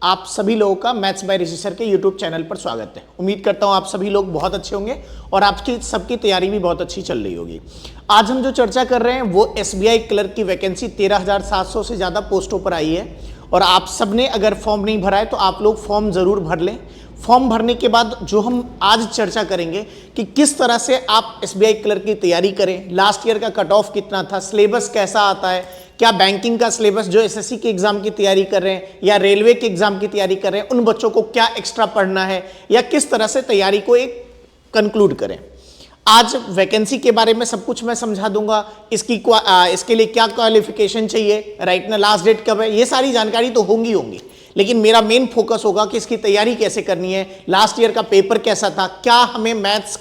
आप सभी लोगों का मैथ्स बाय ऋषि सर के यूट्यूब चैनल पर स्वागत है। उम्मीद करता हूं आप सभी लोग बहुत अच्छे होंगे और आपकी सबकी तैयारी भी बहुत अच्छी चल रही होगी। आज हम जो चर्चा कर रहे हैं वो एसबीआई क्लर्क की वैकेंसी 13,700 से ज़्यादा पोस्टों पर आई है और आप सब ने अगर फॉर्म नहीं भरा है तो आप लोग फॉर्म ज़रूर भर लें। फॉर्म भरने के बाद जो हम आज चर्चा करेंगे कि किस तरह से आप एसबीआई क्लर्क की तैयारी करें, लास्ट ईयर का कट ऑफ कितना था, सिलेबस कैसा आता है, क्या बैंकिंग का सिलेबस जो एसएससी के एग्जाम की तैयारी कर रहे हैं या रेलवे के एग्जाम की तैयारी कर रहे हैं उन बच्चों को क्या एक्स्ट्रा पढ़ना है या किस तरह से तैयारी को एक कंक्लूड करें। आज वैकेंसी के बारे में सब कुछ मैं समझा दूंगा, इसके लिए क्या क्वालिफिकेशन चाहिए, राइट ना, लास्ट डेट कब है, ये सारी जानकारी तो होंगी, लेकिन मेरा मेन फोकस होगा कि इसकी तैयारी कैसे करनी है, लास्ट ईयर का पेपर कैसा था, क्या हमें मैथ्स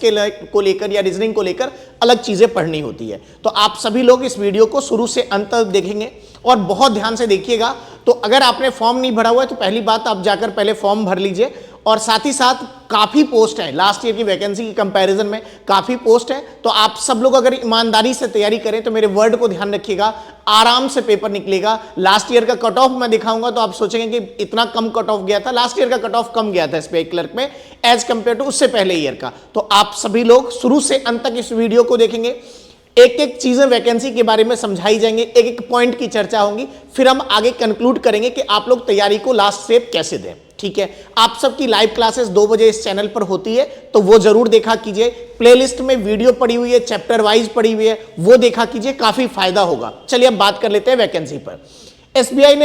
को लेकर या रीजनिंग को लेकर अलग चीज़ें पढ़नी होती है। तो आप सभी लोग इस वीडियो को शुरू से अंत तक देखेंगे और बहुत ध्यान से देखिएगा। तो अगर आपने फॉर्म नहीं भरा हुआ है तो पहली बात आप जाकर पहले फॉर्म भर लीजिए और साथ ही साथ काफ़ी पोस्ट है, लास्ट ईयर की वैकेंसी की कंपैरिजन में काफ़ी पोस्ट है। तो आप सब लोग अगर ईमानदारी से तैयारी करें तो मेरे वर्ड को ध्यान रखिएगा, आराम से पेपर निकलेगा। लास्ट ईयर का कट ऑफ मैं दिखाऊंगा तो आप सोचेंगे कि इतना कम कट ऑफ गया था, लास्ट ईयर का कट ऑफ कम गया था एसबीआई क्लर्क में एज कंपेयर टू उससे पहले ईयर का। तो आप सभी लोग शुरू से अंत तक इस वीडियो को देखेंगे, एक एक चीजें वैकेंसी के बारे में समझाई जाएंगे, एक एक पॉइंट की चर्चा होगी, फिर हम आगे कंक्लूड करेंगे कि आप लोग तैयारी को लास्ट स्टेप कैसे दें। ठीक है, आप सबकी लाइव क्लासेस 2 बजे इस चैनल पर होती है तो वो जरूर देखा कीजिए। प्लेलिस्ट में वीडियो पड़ी हुई है, चैप्टर वाइज पड़ी हुई है, वो देखा कीजिए, काफी फायदा होगा। चलिए अब बात कर लेते हैं वैकेंसी पर। एसबीआई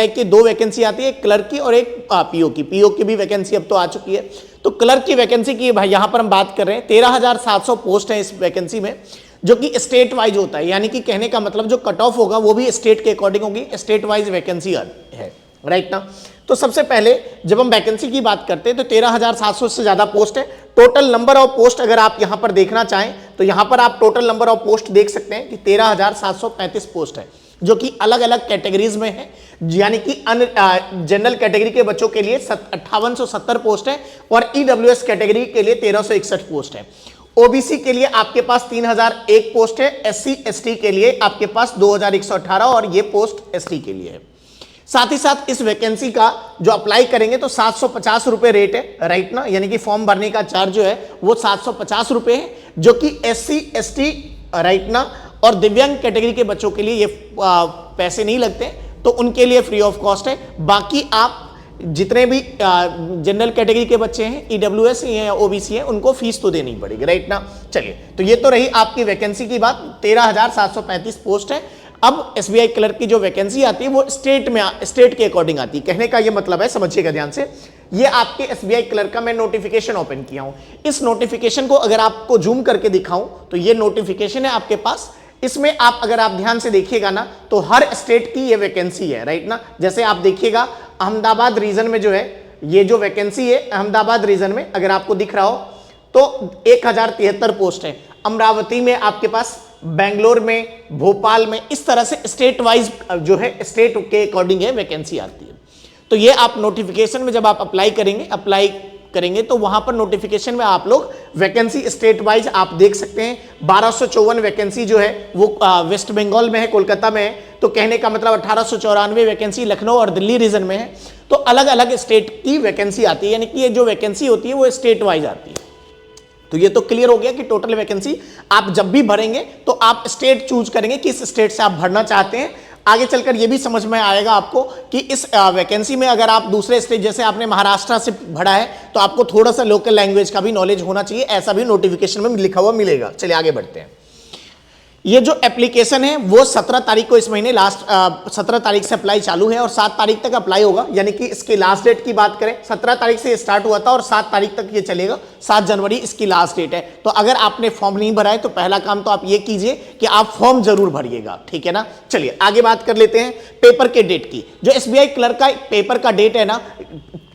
की 2 वैकेंसी आती है, क्लर्क की और एक पीओ की भी वैकेंसी अब तो आ चुकी है। तो क्लर्क की वैकेंसी की भाई यहां पर हम बात कर रहे हैं, 13,700 पोस्ट है इस वैकेंसी में, जो कि स्टेट वाइज होता है, यानी कि कहने का मतलब जो कट ऑफ होगा वो भी स्टेट के अकॉर्डिंग होगी, स्टेट वाइज वैकेंसी है, राइट ना। तो सबसे पहले जब हम वैकेंसी की बात करते हैं तो 13,700 से ज्यादा पोस्ट है। टोटल नंबर ऑफ पोस्ट अगर आप यहां पर देखना चाहें तो यहां पर आप टोटल नंबर ऑफ पोस्ट देख सकते हैं कि 13,735 पोस्ट है, जो कि अलग अलग कैटेगरीज में है, यानी कि जनरल कैटेगरी के बच्चों के लिए 5870 पोस्ट है और ईडब्ल्यूएस कैटेगरी के लिए 1361 पोस्ट है। ओबीसी के लिए आपके पास 3001 पोस्ट है, एससी एसटी के लिए आपके पास 2118 और ये पोस्ट एसटी के लिए है। साथ ही साथ इस वैकेंसी का जो अप्लाई करेंगे तो 750 रुपए रेट है, राइट ना, यानी कि फॉर्म भरने का चार्ज जो है वो 750 रुपए है, जो कि एससी एसटी, राइट ना, और दिव्यांग कैटेगरी के बच्चों के लिए ये पैसे नहीं लगते, तो उनके लिए फ्री ऑफ कॉस्ट है। बाकी आप जितने भी जनरल कैटेगरी के बच्चे हैं, ईडब्ल्यूएस या ओबीसी है, उनको फीस तो देनी पड़ेगी, राइट ना। चलिए, तो ये तो रही आपकी वैकेंसी की बात, 13,735 पोस्ट है। अब एसबीआई क्लर्क की जो वैकेंसी आती है वो स्टेट के अकॉर्डिंग आती है। कहने का ये मतलब है, समझिएगा ध्यान से, ये आपके एसबीआई क्लर्क का मैं नोटिफिकेशन ओपन किया हूं। इस नोटिफिकेशन को अगर आपको जूम करके दिखाऊं तो ये नोटिफिकेशन है आपके पास। इसमें आप अगर आप ध्यान से देखिएगा ना तो हर स्टेट की ये वैकेंसी है, राइट ना। जैसे आप देखिएगा अहमदाबाद रीजन में जो है ये जो वैकेंसी है, अहमदाबाद रीजन में अगर आपको दिख रहा हो तो 1073 पोस्ट है। अमरावती में आपके पास, बेंगलोर में, भोपाल में, इस तरह से स्टेट वाइज जो है स्टेट के अकॉर्डिंग है वैकेंसी आती है। तो ये आप नोटिफिकेशन में जब आप अप्लाई करेंगे तो वहां पर नोटिफिकेशन में आप लोग वैकेंसी स्टेट वाइज आप देख सकते हैं। 1254 वैकेंसी जो है वो वेस्ट बंगाल में है, कोलकाता में है, तो कहने का मतलब 1894 वैकेंसी लखनऊ और दिल्ली रीजन में है। तो अलग अलग स्टेट की वैकेंसी आती है, यानी कि ये जो वैकेंसी होती है वो स्टेट वाइज आती है। तो ये तो क्लियर हो गया कि टोटल वैकेंसी आप जब भी भरेंगे तो आप स्टेट चूज करेंगे किस स्टेट से आप भरना चाहते हैं। आगे चलकर ये भी समझ में आएगा आपको कि इस वैकेंसी में अगर आप दूसरे स्टेट, जैसे आपने महाराष्ट्र से भरा है तो आपको थोड़ा सा लोकल लैंग्वेज का भी नॉलेज होना चाहिए, ऐसा भी नोटिफिकेशन में लिखा हुआ मिलेगा। चलिए आगे बढ़ते हैं। ये जो एप्लीकेशन है वो 17 तारीख को, इस महीने लास्ट 17 तारीख से अप्लाई चालू है और 7 तारीख तक अप्लाई होगा, यानी कि इसकी लास्ट डेट की बात करें 17 तारीख से स्टार्ट हुआ था और 7 तारीख तक ये चलेगा, 7 जनवरी इसकी लास्ट डेट है। तो अगर आपने फॉर्म नहीं भरा है तो पहला काम तो आप ये कीजिए कि आप फॉर्म जरूर भरिएगा, ठीक है ना। चलिए आगे बात कर लेते हैं पेपर के डेट की। जो एसबीआई क्लर्क का पेपर का डेट है ना,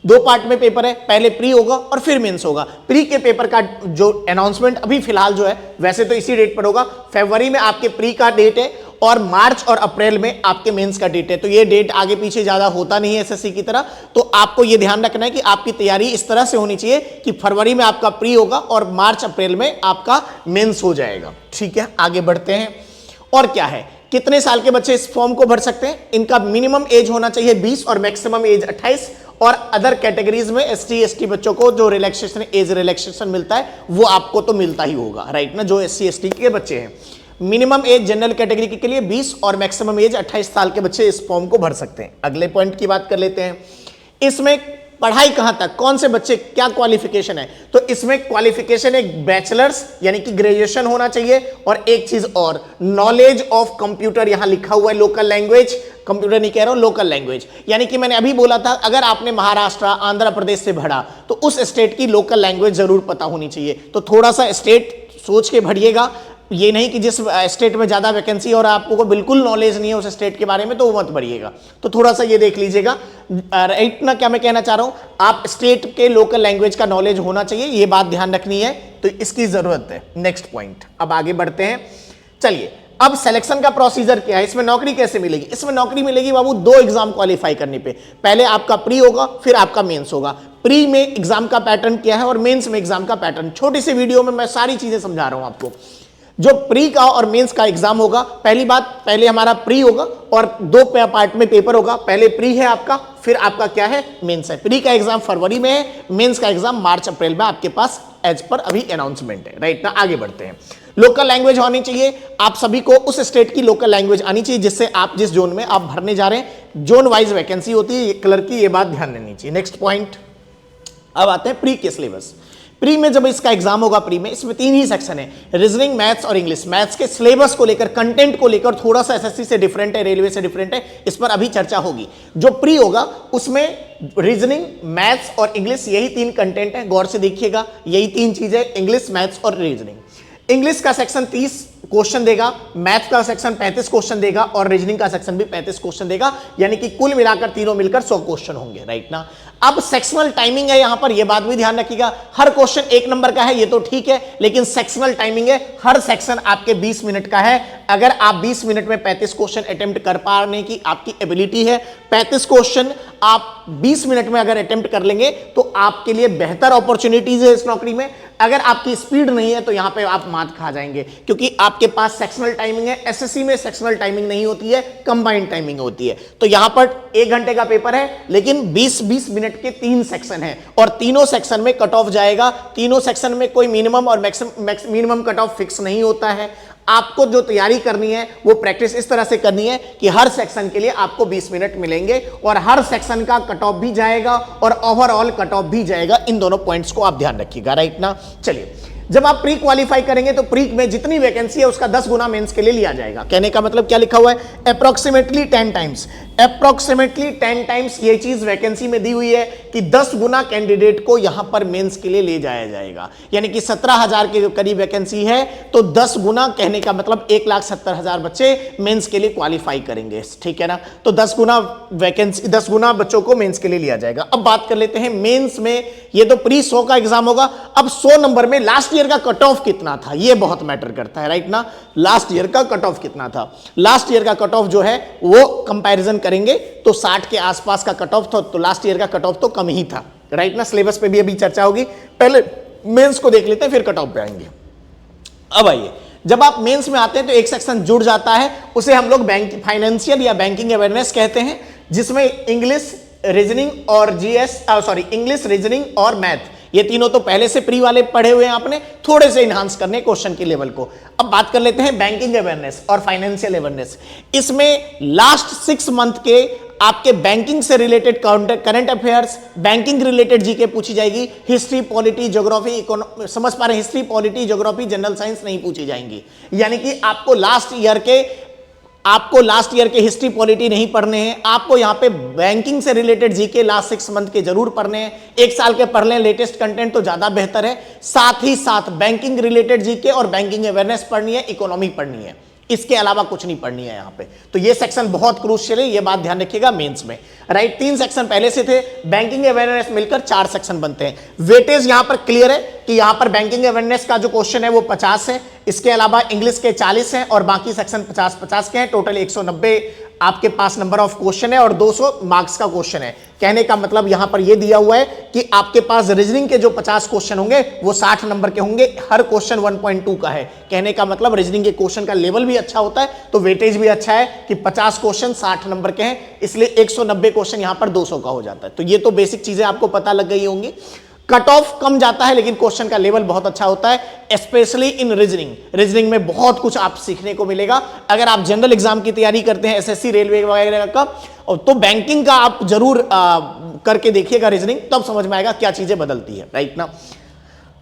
2 पार्ट में पेपर है, पहले प्री होगा और फिर मेंस होगा। प्री के पेपर का जो अनाउंसमेंट अभी फिलहाल जो है, वैसे तो इसी डेट पर होगा, फरवरी में आपके प्री का डेट है और मार्च और अप्रैल में आपके मेंस का डेट है। तो ये डेट आगे पीछे ज्यादा होता नहीं है एसएससी की तरह। तो आपको ये ध्यान रखना है कि आपकी तैयारी इस तरह से होनी चाहिए कि फरवरी में आपका प्री होगा और मार्च अप्रैल में आपका मेंस हो जाएगा, ठीक है। आगे बढ़ते हैं। और क्या है, कितने साल के बच्चे इस फॉर्म को भर सकते हैं? इनका मिनिमम एज होना चाहिए 20 और मैक्सिमम एज 28, और अदर कैटेगरीज में एसटी एसटी बच्चों को जो रिलैक्सेशन, एज रिलैक्सेशन मिलता है वो आपको तो मिलता ही होगा, राइट ना, जो एससी एसटी के बच्चे हैं। मिनिमम एज जनरल कैटेगरी के लिए 20 और मैक्सिमम एज 28 साल के बच्चे इस फॉर्म को भर सकते हैं। अगले पॉइंट की बात कर लेते हैं। इसमें पढ़ाई कहां तक, कौन से बच्चे, क्या क्वालिफिकेशन है? तो इसमें क्वालिफिकेशन एक बैचलर्स यानी कि ग्रेजुएशन होना चाहिए, और एक चीज और, नॉलेज ऑफ कंप्यूटर, यहां लिखा हुआ है लोकल लैंग्वेज, कंप्यूटर नहीं कह रहा हूं, लोकल लैंग्वेज, यानी कि मैंने अभी बोला था अगर आपने महाराष्ट्र आंध्र प्रदेश से भरा तो उस स्टेट की लोकल लैंग्वेज जरूर पता होनी चाहिए। तो थोड़ा सा स्टेट सोच के भरिएगा, ये नहीं कि जिस स्टेट में ज्यादा वैकेंसी और आपको बिल्कुल नॉलेज नहीं है उस स्टेट के बारे में तो वो मत भरिएगा। तो थोड़ा सा ये देख लीजिएगा, राइट ना, क्या मैं कहना चाह रहा हूं, आप स्टेट के लोकल लैंग्वेज का नॉलेज होना चाहिए, ये बात ध्यान रखनी है, तो इसकी जरूरत है। नेक्स्ट पॉइंट, अब आगे बढ़ते हैं। चलिए, अब सिलेक्शन का प्रोसीजर क्या है, इसमें नौकरी कैसे मिलेगी? इसमें नौकरी मिलेगी बाबू 2 एग्जाम क्वालिफाई करने पे, पहले आपका प्री होगा फिर आपका मेंस होगा। प्री में एग्जाम का पैटर्न क्या है और मेंस में एग्जाम का पैटर्न, छोटी सी वीडियो में मैं सारी चीजें समझा रहा हूं आपको। जो प्री का और मेंस का एग्जाम होगा, पहली बात, पहले हमारा प्री होगा और 2 पार्ट में पेपर होगा, पहले प्री है आपका, फिर आपका क्या है, मेंस है। प्री का एग्जाम फरवरी में है, मेंस का एग्जाम मार्च अप्रैल में आपके पास एज पर अभी अनाउंसमेंट है, राइट ना। आगे बढ़ते हैं। लोकल लैंग्वेज होनी चाहिए, आप सभी को उस स्टेट की लोकल लैंग्वेज आनी चाहिए जिससे आप जिस जोन में आप भरने जा रहे हैं, जोन वाइज वैकेंसी होती है क्लर्क की, ये बात ध्यान देनी चाहिए। नेक्स्ट पॉइंट, अब आते हैं प्री के सिलेबस। प्री में जब इसका एग्जाम होगा, प्री में इसमें 3 ही सेक्शन है, रीजनिंग, मैथ्स और इंग्लिश। मैथ्स के सिलेबस को लेकर, कंटेंट को लेकर थोड़ा सा एसएससी से डिफरेंट है, रेलवे से डिफरेंट है, इस पर अभी चर्चा होगी। जो प्री होगा उसमें रीजनिंग, मैथ्स और इंग्लिश, यही 3 कंटेंट है, गौर से देखिएगा, यही 3 चीजें, इंग्लिश, मैथ्स और रीजनिंग। इंग्लिश का सेक्शन 30 क्वेश्चन देगा, मैथ्स का सेक्शन 35 क्वेश्चन देगा और रीजनिंग का सेक्शन भी 35 क्वेश्चन देगा, यानी कि कुल मिलाकर तीनों मिलकर 100 क्वेश्चन होंगे, राइट ना। अब सेक्शनल टाइमिंग है, यहां पर यह बात भी ध्यान रखिएगा, हर क्वेश्चन 1 नंबर का है ये तो ठीक है, लेकिन सेक्शनल टाइमिंग है, हर सेक्शन आपके 20 मिनट का है। अगर आप 20 मिनट में 35 क्वेश्चन अटेम्प्ट कर पाने की आपकी एबिलिटी है, 35 क्वेश्चन आप 20 मिनट में अगर अटेम्प्ट कर लेंगे तो आपके लिए बेहतर अपॉर्चुनिटीज है इस नौकरी में। अगर आपकी स्पीड नहीं है तो यहां पे आप मात खा जाएंगे, क्योंकि आपके पास सेक्शनल टाइमिंग है। एसएससी में सेक्शनल टाइमिंग नहीं होती है, कंबाइंड टाइमिंग होती है। तो यहां पर 1 घंटे का पेपर है, लेकिन 20-20 मिनट के 3 सेक्शन है और तीनों सेक्शन में कट ऑफ जाएगा। तीनों सेक्शन में कोई मिनिमम और मिनिमम कट ऑफ फिक्स नहीं होता है। आपको जो तैयारी करनी है वो प्रैक्टिस इस तरह से करनी है कि हर सेक्शन के लिए आपको 20 मिनट मिलेंगे और हर सेक्शन का कट ऑफ भी जाएगा और ओवरऑल कट ऑफ भी जाएगा। इन दोनों पॉइंट्स को आप ध्यान रखिएगा, राइट ना। चलिए, जब आप प्री क्वालिफाई करेंगे तो प्री में जितनी वैकेंसी है उसका 10 गुना मेंस के लिए लिया जाएगा। कहने का मतलब क्या लिखा हुआ है, अप्रोक्सीमेटली 10 टाइम्स, अप्रोक्सीमेटली 10 टाइम्स ये चीज वैकेंसी में दी हुई है कि 10 गुना कैंडिडेट को यहां पर मेंस के लिए ले जाया जाएगा। यानी कि 17,000 के करीब वैकेंसी है तो 10 गुना, कहने का मतलब 1,70,000 बच्चे मेंस के लिए क्वालिफाई करेंगे, ठीक है ना। तो 10 गुना वैकेंसी, 10 गुना बच्चों को मेंस के लिए लिया जाएगा। अब बात कर लेते हैं मेंस में, ये तो प्री 100 का एग्जाम होगा। अब 100 नंबर में लास्ट ईयर का कट ऑफ कितना था, ये बहुत मैटर करता है, राइट ना। लास्ट ईयर का कट ऑफ कितना था, लास्ट ईयर का कट ऑफ जो है वो कंपैरिजन करेंगे तो 60 के आसपास का कट ऑफ था, तो लास्ट ईयर का कट ऑफ तो कम ही था, राइट ना। सिलेबस पे भी अभी चर्चा होगी, पहले मेंस को देख लेते हैं फिर कट ऑफ पे आएंगे। अब आइए, जब आप मेंस में आते हैं तो एक सेक्शन जुड़ जाता है, उसे हम लोग बैंक फाइनेंशियल या बैंकिंग अवेयरनेस कहते हैं, जिसमें इंग्लिश, रीजनिंग और इंग्लिश, रीजनिंग और मैथ, ये तीनों तो पहले से प्री वाले पढ़े हुए हैं आपने, थोड़े से इनहांस करने क्वेश्चन के लेवल को। अब बात कर लेते हैं बैंकिंग अवेयरनेस और फाइनेंशियल अवेयरनेस। इसमें लास्ट 6 मंथ के आपके बैंकिंग से related current affairs, banking related GK पूछी जाएगी। हिस्ट्री, पॉलिटी, ज्योग्राफी, समझ पा रहे हैं, history, polity, geography, general science नहीं पूछी जाएंगी। यानी कि आपको लास्ट ईयर के हिस्ट्री, पॉलिटी नहीं पढ़ने हैं, आपको यहां पे बैंकिंग से रिलेटेड जीके लास्ट 6 मंथ के जरूर पढ़ने हैं। 1 साल के पढ़ लें लेटेस्ट कंटेंट तो ज्यादा बेहतर है। साथ ही साथ बैंकिंग रिलेटेड जीके और बैंकिंग अवेयरनेस पढ़नी है, इकोनॉमी पढ़नी है, इसके अलावा कुछ नहीं पढ़नी है यहां पे। तो ये सेक्शन बहुत क्रूशियल है, ये बात ध्यान रखिएगा मेंस में, राइट। 3 सेक्शन पहले से थे, बैंकिंग अवेयरनेस मिलकर 4 सेक्शन बनते हैं। वेटेज यहां पर क्लियर है कि यहां पर बैंकिंग अवेयरनेस का जो क्वेश्चन है वो 50 है, इसके अलावा इंग्लिश के 40 हैं और बाकी सेक्शन 50-50 के हैं। टोटल 190 आपके पास नंबर ऑफ क्वेश्चन है और 200 मार्क्स का क्वेश्चन है। कहने का मतलब यहां पर यह दिया हुआ है कि आपके पास रीजनिंग के जो 50 क्वेश्चन होंगे वो 60 नंबर के होंगे, हर क्वेश्चन 1.2 का है। कहने का मतलब रीजनिंग के क्वेश्चन का लेवल भी अच्छा होता है, तो वेटेज भी अच्छा है कि 50 क्वेश्चन 60 नंबर के हैं, इसलिए 190 क्वेश्चन यहां पर 200 का हो जाता है। तो ये तो बेसिक चीजें आपको पता लग गई होंगी। कट ऑफ कम जाता है लेकिन क्वेश्चन का लेवल बहुत अच्छा होता है, स्पेशली इन रीजनिंग। रीजनिंग में बहुत कुछ आप सीखने को मिलेगा। अगर आप जनरल एग्जाम की तैयारी करते हैं, एसएससी, रेलवे वगैरह का, तो बैंकिंग का आप जरूर करके देखिएगा रीजनिंग, तब समझ में आएगा क्या चीजें बदलती है, राइट ना।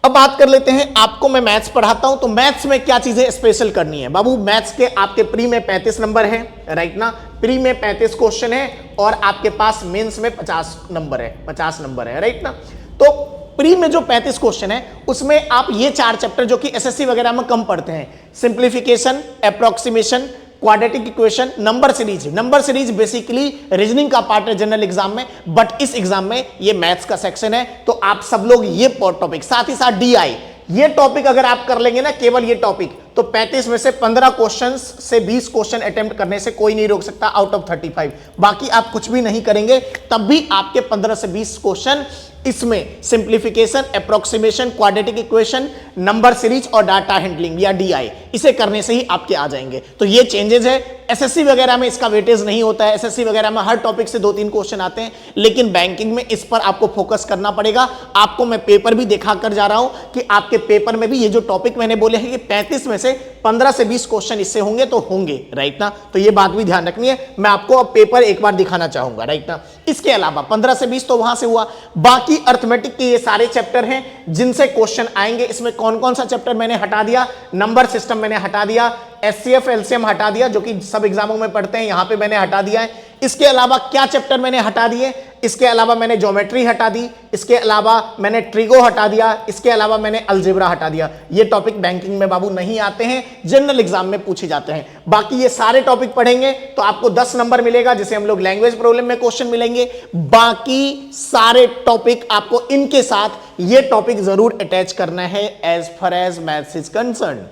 अब बात कर लेते हैं, आपको मैं मैथ्स पढ़ाता हूं तो मैथ्स में क्या चीजें स्पेशल करनी है। बाबू मैथ्स के आपके प्री में 35 नंबर है, राइट ना, प्री में 35 क्वेश्चन है और आपके पास मेंस में 50 नंबर है, राइट ना। तो प्री में जो 35 क्वेश्चन है उसमें आप ये 4 चैप्टर जो कि एसएससी वगैरह में कम पढ़ते हैं, simplification, approximation, quadratic equation, number series basically reasoning का पार्ट है जनरल एग्जाम में, बट इस एग्जाम में ये मैथ्स का सेक्शन है, तो आप सब लोग ये टॉपिक, साथ ही साथ डीआई, ये टॉपिक अगर आप कर लेंगे ना, केवल ये टॉपिक, तो 35 में से 15 क्वेश्चंस से 20 क्वेश्चन अटेम्प्ट करने से कोई नहीं रोक सकता आउट ऑफ 35। बाकी आप कुछ भी नहीं करेंगे तब भी आपके 15 से 20 क्वेश्चन इसमें simplification, approximation, quadratic equation, number series और डाटा हैंडलिंग या डीआई, इसे करने से ही आपके आ जाएंगे। तो ये चेंजेस है। एसएससी वगैरह में इसका वेटेज नहीं होता है, एसएससी वगैरह में हर टॉपिक से 2-3 क्वेश्चन आते हैं, लेकिन बैंकिंग में इस पर आपको फोकस करना पड़ेगा। आपको मैं पेपर भी दिखा कर जा रहा हूं कि आपके पेपर में भी ये जो टॉपिक मैंने बोले हैं कि 35 में से 15 से 20 क्वेश्चन इससे होंगे तो होंगे, राइट ना। तो ये बात भी ध्यान रखनी है। मैं आपको अब पेपर एक बार दिखाना चाहूंगा, राइट ना। इसके अलावा 15 से 20 तो वहां से हुआ, बाकी अर्थमेटिक के ये सारे चैप्टर हैं जिनसे क्वेश्चन आएंगे। इसमें कौन कौन सा चैप्टर मैंने हटा दिया, नंबर सिस्टम मैंने हटा दिया, एचसीएफ एलसीएम हटा दिया जो कि सब एग्जामों में पढ़ते हैं, यहां पे मैंने हटा दिया है। इसके अलावा क्या चैप्टर मैंने हटा दिए, इसके अलावा मैंने ज्योमेट्री हटा दी, इसके अलावा मैंने ट्रिगो हटा दिया, इसके अलावा मैंने अलजेब्रा हटा दिया। ये टॉपिक बैंकिंग में बाबू नहीं आते हैं, जनरल एग्जाम में पूछे जाते हैं। बाकी ये सारे टॉपिक पढ़ेंगे तो आपको 10 नंबर मिलेगा, जिसे हम लोग लैंग्वेज प्रॉब्लम में क्वेश्चन मिलेंगे। बाकी सारे टॉपिक आपको इनके साथ ये टॉपिक जरूर अटैच करना है as far as maths is concern.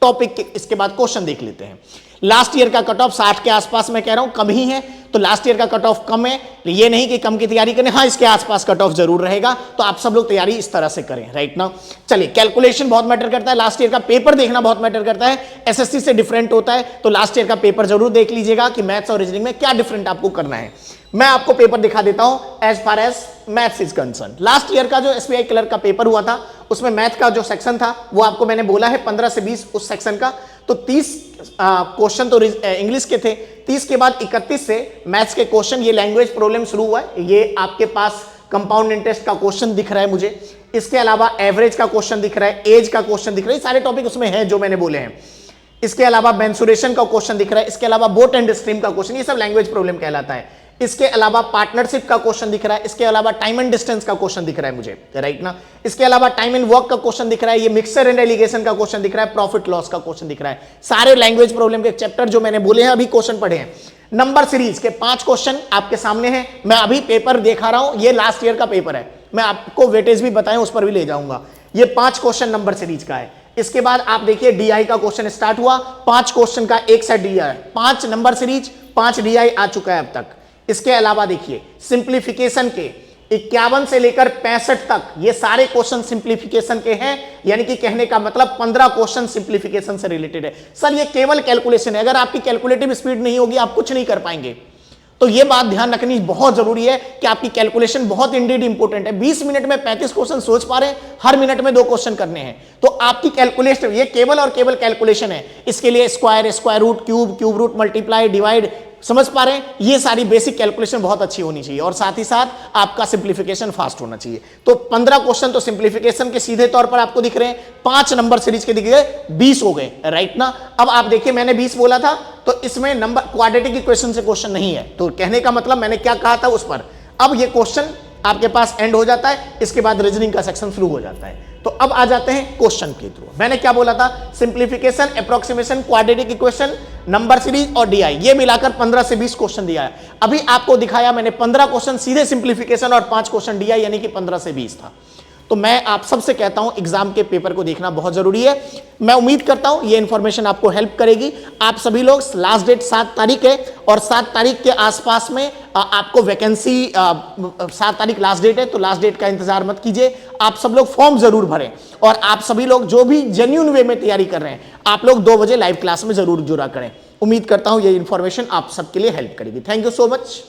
Topic के इसके बाद क्वेश्चन देख लेते हैं। लास्ट ईयर का कट ऑफ 60 के आसपास, मैं कह रहा हूं कम ही है, तो लास्ट ईयर का कट ऑफ कम है, ये नहीं कि कम की तैयारी करें, हाँ इसके आसपास कट ऑफ जरूर रहेगा, तो आप सब लोग तैयारी इस तरह से करें, राइट ना। चलिए, कैलकुलेशन बहुत मैटर करता है, लास्ट ईयर का पेपर देखना बहुत मैटर करता है, एसएससी से डिफरेंट होता है, तो लास्ट ईयर का पेपर जरूर देख लीजिएगा कि मैथ्स और रीजनिंग में क्या डिफरेंट आपको करना है। मैं आपको पेपर दिखा देता हूं as far as maths is concern. Last year का जो एसबीआई क्लर्क का पेपर हुआ था उसमें मैथ का जो सेक्शन था वो आपको मैंने बोला है 15 से 20 उस सेक्शन का, तो 30 क्वेश्चन तो इंग्लिश के थे, 30 के बाद 31 से मैथ्स के क्वेश्चन, ये लैंग्वेज प्रॉब्लम शुरू हुआ है। ये आपके पास कंपाउंड इंटरेस्ट का क्वेश्चन दिख रहा है मुझे, इसके अलावा एवरेज का क्वेश्चन दिख रहा है, एज का क्वेश्चन दिख रहा है, सारे टॉपिक उसमें है जो मैंने बोले हैं। इसके अलावा मेंसुरेशन का क्वेश्चन दिख रहा है, इसके अलावा बोट एंड स्ट्रीम का क्वेश्चन, ये सब लैंग्वेज प्रॉब्लम कहलाता है। इसके अलावा पार्टनरशिप का क्वेश्चन दिख रहा है, इसके अलावा टाइम एंड डिस्टेंस का क्वेश्चन दिख रहा है मुझे, राइट ना। इसके अलावा टाइम एंड वर्क का क्वेश्चन दिख रहा है, ये मिक्सर एंड एलिगेशन का क्वेश्चन दिख रहा है, प्रॉफिट लॉस का क्वेश्चन दिख रहा है। सारे लैंग्वेज प्रॉब्लम के चैप्टर जो मैंने बोले हैं अभी क्वेश्चन पढ़े हैं। नंबर सीरीज के 5 क्वेश्चन आपके सामने हैं, मैं अभी पेपर देखा रहा हूं, ये लास्ट ईयर का पेपर है, मैं आपको वेटेज भी बताएं उस पर भी ले जाऊंगा। ये 5 क्वेश्चन नंबर सीरीज का है। इसके बाद आप देखिए डीआई का क्वेश्चन स्टार्ट हुआ, 5 क्वेश्चन का एक set DI, 5 number series, 5 DI आ चुका है अब तक। इसके अलावा देखिए सिंप्लीफिकेशन के 51 से लेकर 65 तक ये सारे क्वेश्चन सिंप्लीफिकेशन के हैं, यानी कि कहने का मतलब 15 क्वेश्चन सिंप्लीफिकेशन से रिलेटेड है। सर ये केवल कैलकुलेशन है, अगर आपकी कैलकुलेटिव स्पीड नहीं होगी आप कुछ नहीं कर पाएंगे। तो ये बात ध्यान रखनी बहुत जरूरी है कि आपकी कैलकुलेशन बहुत इंडीड इंपॉर्टेंट है। 20 मिनट में 35 क्वेश्चन सोच पा रहे हैं, हर मिनट में 2 क्वेश्चन करने हैं, तो आपकी कैलकुलेशन ये केवल और केवल कैलकुलेशन है। इसके लिए square, square root, cube, cube root, multiply, divide, समझ पा रहे हैं, ये सारी बेसिक कैलकुलेशन बहुत अच्छी होनी चाहिए और साथ ही साथ आपका सिंप्लीफिकेशन फास्ट होना चाहिए। तो 15 क्वेश्चन तो सिंप्लीफिकेशन के सीधे तौर पर आपको दिख रहे हैं, 5 नंबर सीरीज के दिख गए, 20 हो गए, राइट ना। अब आप देखिए मैंने 20 बोला था, तो इसमें नंबर क्वाड्रेटिक इक्वेशन से क्वेश्चन नहीं है, तो कहने का मतलब मैंने क्या कहा था उस पर। अब ये क्वेश्चन आपके पास एंड हो जाता है, इसके बाद रीजनिंग का सेक्शन शुरू हो जाता है। तो अब आ जाते हैं क्वेश्चन के थ्रू। मैंने क्या बोला था, simplification, approximation, quadratic equation, number series और डीआई, ये मिलाकर 15 से 20 क्वेश्चन दिया है। अभी आपको दिखाया मैंने 15 क्वेश्चन सीधे सिंप्लीफिकेशन और 5 क्वेश्चन डीआई, यानी कि 15 से 20 था। तो मैं आप सबसे कहता हूं एग्जाम के पेपर को देखना बहुत जरूरी है। मैं उम्मीद करता हूं ये इंफॉर्मेशन आपको हेल्प करेगी। आप सभी लोग, लास्ट डेट 7 तारीख है और 7 तारीख के आसपास में आपको वैकेंसी, 7 तारीख लास्ट डेट है, तो लास्ट डेट का इंतजार मत कीजिए। आप सब लोग फॉर्म जरूर भरें और आप सभी लोग जो भी जेन्युइन वे में तैयारी कर रहे हैं, आप लोग 2 बजे लाइव क्लास में जरूर जुड़ा करें। उम्मीद करता हूं ये इंफॉर्मेशन आप सबके लिए हेल्प करेगी। Thank you so much.